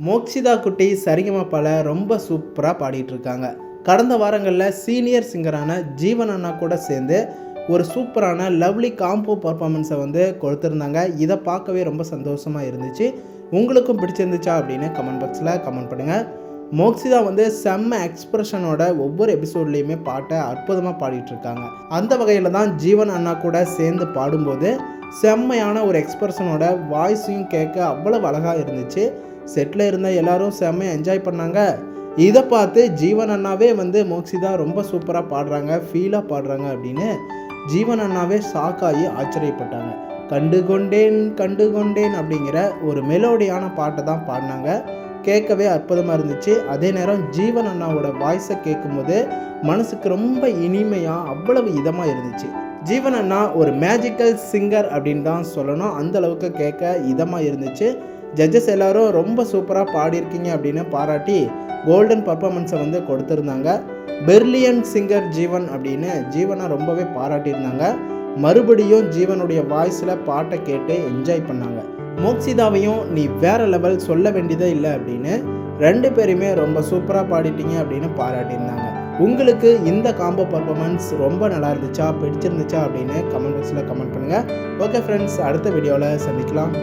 மோக்ஷிதா குட்டி சரிகமபால ரொம்ப சூப்பராக பாடிட்டு இருக்காங்க. கடந்த வாரங்களில் சீனியர் சிங்கரான ஜீவன் அண்ணா கூட சேர்ந்து ஒரு சூப்பரான லவ்லி காம்போ பர்ஃபார்மன்ஸை கொடுத்துருந்தாங்க. இதை பார்க்கவே ரொம்ப சந்தோஷமாக இருந்துச்சு. உங்களுக்கும் பிடிச்சிருந்துச்சா அப்படின்னு கமெண்ட் பாக்ஸில் கமெண்ட் பண்ணுங்கள். மோக்ஷிதா செம்ம எக்ஸ்பிரஷனோட ஒவ்வொரு எபிசோட்லேயுமே பாட்டை அற்புதமாக பாடிட்டுருக்காங்க. அந்த வகையில் தான் ஜீவன் அண்ணா கூட சேர்ந்து பாடும்போது செம்மையான ஒரு எக்ஸ்பிரஷனோட வாய்ஸையும் கேட்க அவ்வளவு அழகாக இருந்துச்சு. செட்டில் இருந்த எல்லாரும் செம்மையாக என்ஜாய் பண்ணாங்க. இதை பார்த்து ஜீவன் அண்ணாவே மோக்ஷிதா ரொம்ப சூப்பராக பாடுறாங்க, ஃபீலாக பாடுறாங்க அப்படின்னு ஜீவன் அண்ணாவே ஷாக்காகி ஆச்சரியப்பட்டாங்க. கண்டுகொண்டேன் அப்படிங்கிற ஒரு மெலோடியான பாட்டை தான் பாடினாங்க. கேட்கவே அற்புதமாக இருந்துச்சு. அதே நேரம் ஜீவன் அண்ணாவோட வாய்ஸை கேட்கும்போது மனசுக்கு ரொம்ப இனிமையாக அவ்வளவு இதமாக இருந்துச்சு. ஜீவன் அண்ணா ஒரு மேஜிக்கல் சிங்கர் அப்படின்னு தான் சொல்லணும். அந்த அளவுக்கு கேட்க இதமாக இருந்துச்சு. ஜட்ஜஸ் எல்லாரும் ரொம்ப சூப்பராக பாடியிருக்கீங்க அப்படின்னு பாராட்டி கோல்டன் பர்ஃபார்மன்ஸை கொடுத்துருந்தாங்க. பெர்லியன் சிங்கர் ஜீவன் அப்படின்னு ஜீவனை ரொம்பவே பாராட்டியிருந்தாங்க. மறுபடியும் ஜீவனுடைய வாய்ஸில் பாட்டை கேட்டு என்ஜாய் பண்ணாங்க. மோக்ஷிதாவையும் நீ வேற லெவல் சொல்ல வேண்டியதே இல்லை அப்படின்னு ரெண்டு பேருமே ரொம்ப சூப்பராக பாடிட்டீங்க அப்படின்னு பாராட்டியிருந்தாங்க. உங்களுக்கு இந்த காம்போ பர்ஃபார்மன்ஸ் ரொம்ப நல்லா இருந்துச்சா, பிடிச்சிருந்துச்சா அப்படின்னு கமெண்ட் பாக்ஸில் கமெண்ட் பண்ணுங்கள். ஓகே ஃப்ரெண்ட்ஸ், அடுத்த வீடியோவில் சந்திக்கலாம்.